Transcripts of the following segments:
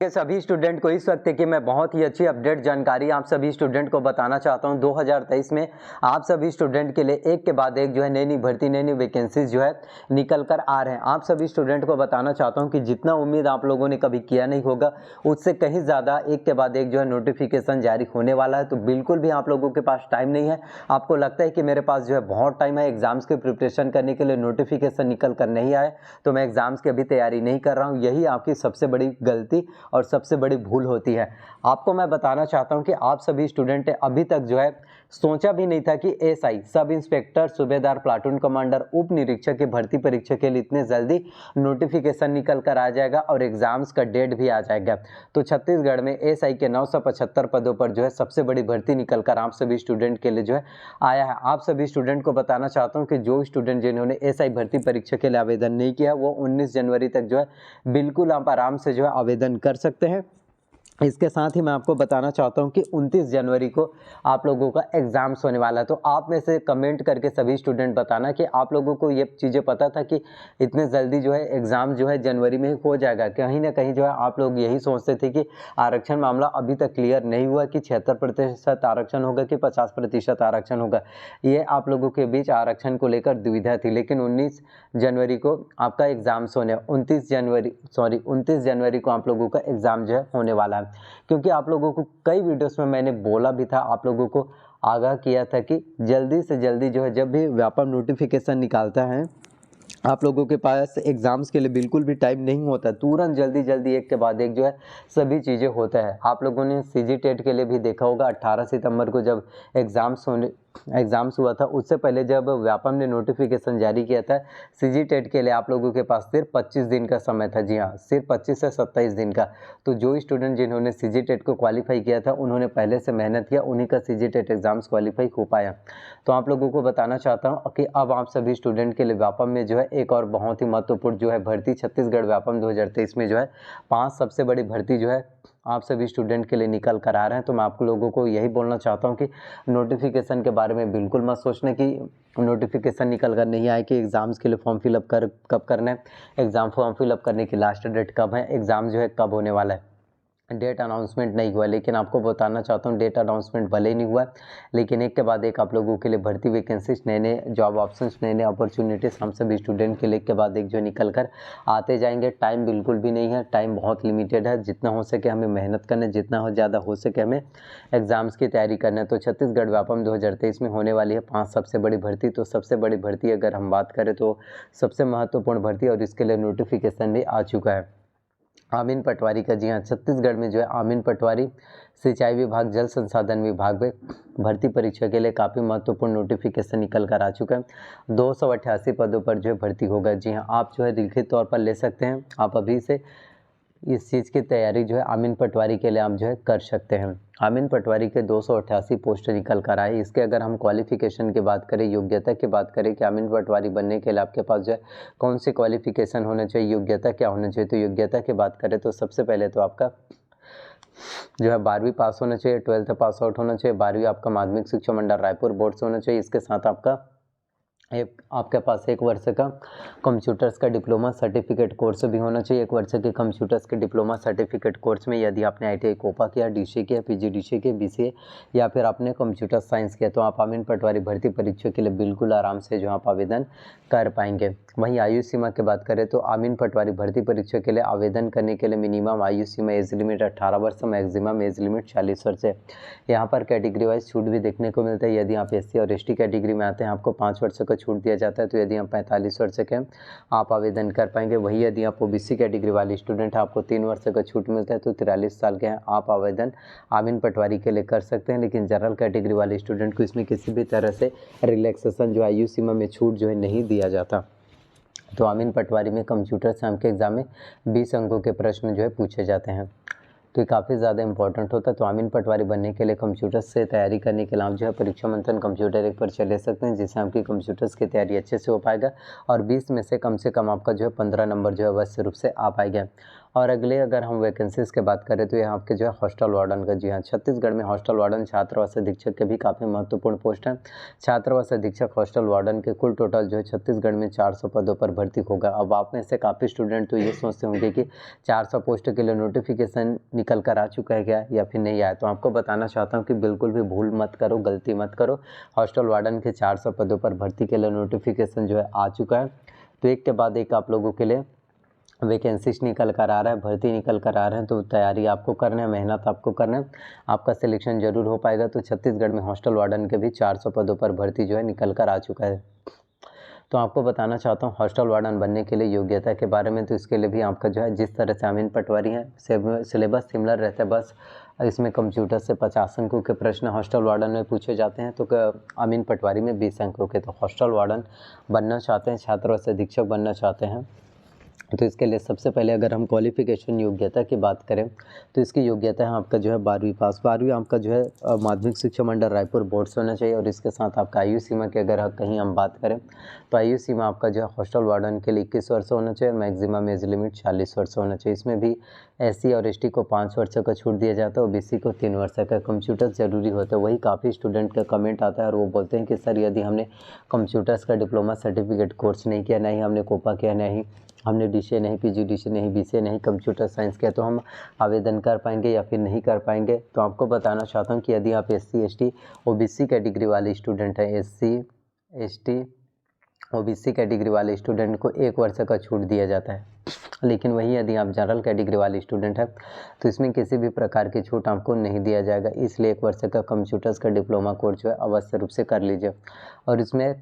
के सभी स्टूडेंट को इस वक्त कि मैं बहुत ही अच्छी अपडेट जानकारी आप सभी स्टूडेंट को बताना चाहता हूं। 2023 में आप सभी स्टूडेंट के लिए एक के बाद एक जो है नई भर्ती नई वैकेंसीज जो है निकल कर आ रहे हैं। आप सभी स्टूडेंट को बताना चाहता हूं कि जितना उम्मीद आप लोगों ने कभी किया नहीं होगा उससे कहीं ज़्यादा एक के बाद एक जो है नोटिफिकेशन जारी होने वाला है। तो बिल्कुल भी आप लोगों के पास टाइम नहीं है। आपको लगता है कि मेरे पास जो है बहुत टाइम है एग्जाम्स की प्रिपरेशन करने के लिए, नोटिफिकेशन निकल कर नहीं आए तो मैं एग्जाम्स की अभी तैयारी नहीं कर रहा हूँ। यही आपकी सबसे बड़ी गलती और सबसे बड़ी भूल होती है। आपको मैं बताना चाहता हूं कि आप सभी स्टूडेंट अभी तक जो है सोचा भी नहीं था कि एसआई सब इंस्पेक्टर, सूबेदार, प्लाटून कमांडर, उप निरीक्षक की भर्ती परीक्षा के लिए इतने जल्दी नोटिफिकेशन निकल कर आ जाएगा और एग्जाम्स का डेट भी आ जाएगा। तो छत्तीसगढ़ में एसआई के 975 पदों पर जो है सबसे बड़ी भर्ती निकल कर आप सभी स्टूडेंट के लिए जो है आया है। आप सभी स्टूडेंट को बताना चाहता हूँ कि जो स्टूडेंट जिन्होंने एसआई भर्ती परीक्षा के लिए आवेदन नहीं किया वो 19 जनवरी तक जो है बिल्कुल आप आराम से जो है आवेदन कर सकते हैं। इसके साथ ही मैं आपको बताना चाहता हूं कि 29 जनवरी को आप लोगों का एग्जाम्स होने वाला है। तो आप में से कमेंट करके सभी स्टूडेंट बताना कि आप लोगों को ये चीज़ें पता था कि इतने जल्दी जो है एग्ज़ाम जो है जनवरी में ही हो जाएगा। कहीं ना कहीं जो है आप लोग यही सोचते थे कि आरक्षण मामला अभी तक क्लियर नहीं हुआ कि 76% आरक्षण होगा कि 50% आरक्षण होगा। ये आप लोगों के बीच आरक्षण को लेकर दुविधा थी। लेकिन 19 जनवरी को आपका एग्जाम्स होने 29 जनवरी को आप लोगों का एग्ज़ाम जो है होने वाला है। क्योंकि आप लोगों को कई वीडियोस में मैंने बोला भी था, आप लोगों को आगाह किया था कि जल्दी से जल्दी जो है जब भी व्यापक नोटिफिकेशन निकालता है आप लोगों के पास एग्जाम्स के लिए बिल्कुल भी टाइम नहीं होता। तुरंत जल्दी एक के बाद एक जो है सभी चीज़ें होता है। आप लोगों ने सीजी टेट के लिए भी देखा होगा 18 सितंबर को जब एग्ज़ाम्स हुआ था, उससे पहले जब व्यापम ने नोटिफिकेशन जारी किया था सीजी टेट के लिए आप लोगों के पास सिर्फ 25 दिन का समय था। जी हाँ, सिर्फ 25 से 27 दिन का। तो जो स्टूडेंट जिन्होंने सीजी टेट को क्वालिफाई किया था उन्होंने पहले से मेहनत किया, उन्हीं का सीजी टेट एग्जाम्स क्वालिफाई हो पाया। तो आप लोगों को बताना चाहता हूँ कि अब आप सभी स्टूडेंट के लिए व्यापम में जो है एक और बहुत ही महत्वपूर्ण जो है भर्ती छत्तीसगढ़ व्यापम 2023 में जो है 5 सबसे बड़ी भर्ती जो है आप सभी स्टूडेंट के लिए निकल कर आ रहे हैं। तो मैं आप लोगों को यही बोलना चाहता हूं कि नोटिफिकेशन के बारे में बिल्कुल मत सोचने कि नोटिफिकेशन निकल कर नहीं आए कि एग्ज़ाम्स के लिए फॉर्म फिलअप कब करना है, एग्ज़ाम फॉर्म फिलअप करने की लास्ट डेट कब है, एग्ज़ाम जो है कब होने वाला है। डेट अनाउंसमेंट नहीं हुआ, लेकिन आपको बताना चाहता हूँ डेट अनाउंसमेंट भले ही नहीं हुआ लेकिन एक के बाद एक आप लोगों के लिए भर्ती वैकेंसीज, नए जॉब ऑप्शंस, नए अपॉर्चुनिटीज़ हम सभी स्टूडेंट के लिए एक के बाद एक जो निकल कर आते जाएंगे। टाइम बिल्कुल भी नहीं है, टाइम बहुत लिमिटेड है। जितना हो सके हमें मेहनत करना है, जितना हो ज़्यादा हो सके हमें एग्ज़ाम्स की तैयारी करना है। तो छत्तीसगढ़ व्यापम 2023 में होने वाली है 5 सबसे बड़ी भर्ती। तो सबसे बड़ी भर्ती अगर हम बात करें तो सबसे महत्वपूर्ण भर्ती और इसके लिए नोटिफिकेशन भी आ चुका है आमीन पटवारी का। जी हाँ, छत्तीसगढ़ में जो है आमीन पटवारी सिंचाई विभाग, जल संसाधन विभाग में भर्ती परीक्षा के लिए काफ़ी महत्वपूर्ण नोटिफिकेशन निकल कर आ चुका है। 288 पदों पर जो है भर्ती होगा। जी हाँ, आप जो है लिखित तौर पर ले सकते हैं। आप अभी से इस चीज़ की तैयारी जो है आमीन पटवारी के लिए आप जो है कर सकते हैं। आमीन पटवारी के 288 पोस्ट निकल कर आए। इसके अगर हम क्वालिफिकेशन की बात करें, योग्यता की बात करें कि आमीन पटवारी बनने के लिए आपके पास जो है कौन सी क्वालिफिकेशन होना चाहिए, योग्यता क्या होना चाहिए, तो योग्यता की बात करें तो सबसे पहले तो आपका जो है 12वीं पास होना चाहिए, 12th पास आउट होना चाहिए। 12वीं आपका माध्यमिक शिक्षा मंडल रायपुर बोर्ड से होना चाहिए। इसके साथ आपके पास 1 वर्ष का कंप्यूटर्स का डिप्लोमा सर्टिफिकेट कोर्स भी होना चाहिए। 1 वर्ष के कंप्यूटर्स के डिप्लोमा सर्टिफिकेट कोर्स में यदि आपने ITI कोपा किया, DCA किया, PGDCA किया, BCA या फिर आपने कंप्यूटर साइंस किया तो आप आमीन पटवारी भर्ती परीक्षा के लिए बिल्कुल आराम से जो आप आवेदन कर पाएंगे। वहीं आयु सीमा की बात करें तो आमीन पटवारी भर्ती परीक्षा के लिए आवेदन करने के लिए मिनिमम आयु सीमा एज लिमिट 18 वर्ष, मैक्सिमम एज लिमिट 40 वर्ष है। यहाँ पर कैटेगरी वाइज छूट भी देखने को मिलता है। यदि आप SC और ST कैटेगरी में आते हैं आपको 5 वर्ष का छूट दिया जाता है। तो यदि आप 45 वर्ष के हैं आप आवेदन कर पाएंगे। वही यदि आप OBC कैटेगरी वाले स्टूडेंट हैं आपको 3 वर्ष का छूट मिलता है। तो 43 साल के हैं आप आवेदन आमीन पटवारी के लिए कर सकते हैं। लेकिन जनरल कैटेगरी वाले स्टूडेंट को इसमें किसी भी तरह से रिलैक्सेशन जो आयु सीमा में छूट जो है नहीं दिया जाता। तो आमीन पटवारी में कंप्यूटर साइंस के एग्जाम में 20 अंकों के प्रश्न जो है पूछे जाते हैं। तो ये काफ़ी ज़्यादा इंपॉर्टेंट होता है। तो आमीन पटवारी बनने के लिए कंप्यूटर से तैयारी करने के लिए आप जो है परीक्षा मंथन कंप्यूटर 1 पर चले सकते हैं, जिससे आपकी कंप्यूटर्स की तैयारी अच्छे से हो पाएगा और 20 में से कम आपका जो है 15 नंबर जो है अवश्य रूप से आ पाएगा। और अगले अगर हम वैकेंसीज़ की बात करें तो यहाँ आपके जो है हॉस्टल वार्डन का, जी हाँ, छत्तीसगढ़ में हॉस्टल वार्डन छात्रावास अधीक्षक के भी काफ़ी महत्वपूर्ण पोस्ट हैं। छात्रावास अधीक्षक हॉस्टल वार्डन के कुल टोटल जो है छत्तीसगढ़ में 400 पदों पर भर्ती होगा। अब आप में से काफ़ी स्टूडेंट तो ये सोचते होंगे कि 400 पोस्ट के लिए नोटिफिकेशन निकल कर आ चुका है क्या या फिर नहीं आया, तो आपको बताना चाहता हूँ कि बिल्कुल भी भूल मत करो, गलती मत करो। हॉस्टल वार्डन के 400 पदों पर भर्ती के लिए नोटिफिकेशन जो है आ चुका है। तो एक के बाद एक आप लोगों के लिए वैकेंसीज निकल कर आ रहा है, भर्ती निकल कर आ रहे हैं, तो तैयारी आपको करना है, मेहनत आपको करना है, आपका सिलेक्शन जरूर हो पाएगा। तो छत्तीसगढ़ में हॉस्टल वार्डन के भी 400 पदों पर भर्ती जो है निकल कर आ चुका है। तो आपको बताना चाहता हूँ हॉस्टल वार्डन बनने के लिए योग्यता के बारे में। तो इसके लिए भी आपका जो है जिस तरह से अमीन पटवारी है सिलेबस सिमिलर रहता है, बस इसमें कंप्यूटर से 50 अंकों के प्रश्न हॉस्टल वार्डन में पूछे जाते हैं, तो अमीन पटवारी में 20 अंकों के। तो हॉस्टल वार्डन बनना चाहते हैं, छात्रावास अधीक्षक बनना चाहते हैं, तो इसके लिए सबसे पहले अगर हम क्वालिफिकेशन योग्यता की बात करें तो इसकी योग्यता है आपका जो है 12वीं पास। 12वीं आपका जो है माध्यमिक शिक्षा मंडल रायपुर बोर्ड से होना चाहिए। और इसके साथ आपका आयु सीमा की अगर कहीं हम बात करें तो आयु सीमा आपका जो है हॉस्टल वार्डन के लिए 21 वर्ष होना चाहिए और मैक्सिमम एज लिमिट 40 वर्ष होना चाहिए। इसमें भी SC और ST को 5 वर्ष का छूट दिया जाता है और BC को 3 वर्ष का। कंप्यूटर ज़रूरी होता है, वही काफ़ी स्टूडेंट का कमेंट आता है और वो बोलते हैं कि सर यदि हमने कंप्यूटर्स का डिप्लोमा सर्टिफिकेट कोर्स नहीं किया, नहीं हमने कोपा किया, नहीं हमने DCA नहीं, PGDCA नहीं, BCA नहीं, कंप्यूटर साइंस किया, तो हम आवेदन कर पाएंगे या फिर नहीं कर पाएंगे। तो आपको बताना चाहता हूँ कि यदि आप SC ST OBC कैटेगरी वाले स्टूडेंट हैं, SC ST OBC कैटेगरी वाले स्टूडेंट को 1 वर्ष का छूट दिया जाता है। लेकिन वही यदि आप जनरल कैटेगरी वाले स्टूडेंट हैं तो इसमें किसी भी प्रकार की छूट आपको नहीं दिया जाएगा। इसलिए 1 वर्ष का कंप्यूटर्स का डिप्लोमा कोर्स जो है अवश्य रूप से कर लीजिए। और इसमें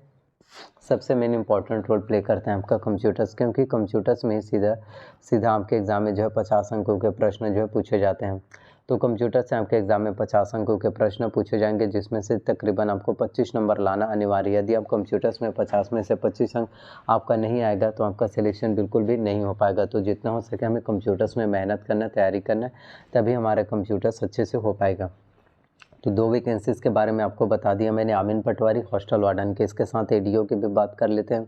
सबसे मेन इंपॉर्टेंट रोल प्ले करते हैं आपका कंप्यूटर्स, क्योंकि कंप्यूटर्स में सीधा आपके एग्ज़ाम में जो है 50 अंकों के प्रश्न जो है पूछे जाते हैं। तो कंप्यूटर से आपके एग्ज़ाम में 50 अंकों के प्रश्न पूछे जाएंगे, जिसमें से तकरीबन आपको 25 नंबर लाना अनिवार्य है। यदि आप कंप्यूटर्स में 50 में से 25 अंक आपका नहीं आएगा तो आपका सिलेक्शन बिल्कुल भी नहीं हो पाएगा। तो जितना हो सके हमें कंप्यूटर्स में मेहनत करना, तैयारी करना, तभी हमारा कंप्यूटर्स अच्छे से हो पाएगा। तो 2 वैकेंसीज़ के बारे में आपको बता दिया मैंने, अमीन पटवारी हॉस्टल वार्डन के। इसके साथ ADO की भी बात कर लेते हैं।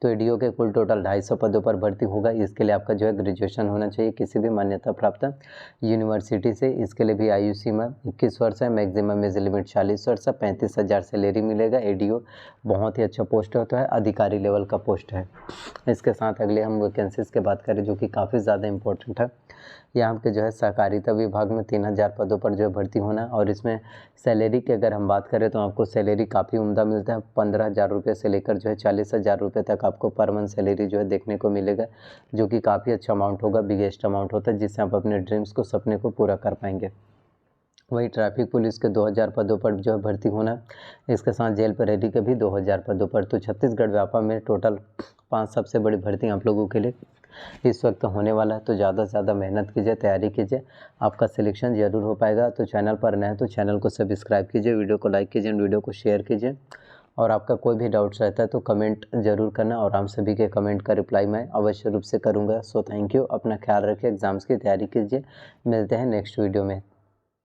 तो ADO के कुल टोटल 250 पदों पर भर्ती होगा। इसके लिए आपका जो है ग्रेजुएशन होना चाहिए किसी भी मान्यता प्राप्त यूनिवर्सिटी से। इसके लिए भी आयु सीमा 21 वर्ष है, मैक्सिमम एज लिमिट 40 वर्ष है, 35,000 सैलरी मिलेगा। ADO बहुत ही अच्छा पोस्ट होता है, अधिकारी लेवल का पोस्ट है। इसके साथ अगले हम वैकेंसीज़ की बात करें जो कि काफ़ी ज़्यादा इंपॉर्टेंट है। यहाँ के जो है सहकारिता विभाग में 3000 पदों पर जो है भर्ती होना है। और इसमें सैलरी की अगर हम बात करें तो आपको सैलरी काफ़ी उम्दा मिलता है। 15,000 रुपये से लेकर जो है 40,000 रुपये तक आपको पर मंथ सैलरी जो है देखने को मिलेगा, जो कि काफ़ी अच्छा अमाउंट होगा, बिगेस्ट अमाउंट होता है, जिससे आप अपने ड्रीम्स को, सपने को पूरा कर पाएंगे। वही ट्रैफिक पुलिस के 2000 पदों पर जो है भर्ती होना है। इसके साथ जेल प्रहरी के भी 2000 पदों पर। तो छत्तीसगढ़ व्यापा में टोटल 5 सबसे बड़ी भर्ती आप लोगों के लिए इस वक्त होने वाला है। तो ज़्यादा से ज़्यादा मेहनत कीजिए, तैयारी कीजिए, आपका सिलेक्शन ज़रूर हो पाएगा। तो चैनल पर नए हैं तो चैनल को सब्सक्राइब कीजिए, वीडियो को लाइक कीजिए, वीडियो को शेयर कीजिए। और आपका कोई भी डाउट्स रहता है तो कमेंट ज़रूर करना, और हम सभी के कमेंट का रिप्लाई मैं अवश्य रूप से करूँगा। सो थैंक यू, अपना ख्याल रखिए, एग्ज़ाम्स की तैयारी कीजिए। मिलते हैं नेक्स्ट वीडियो में।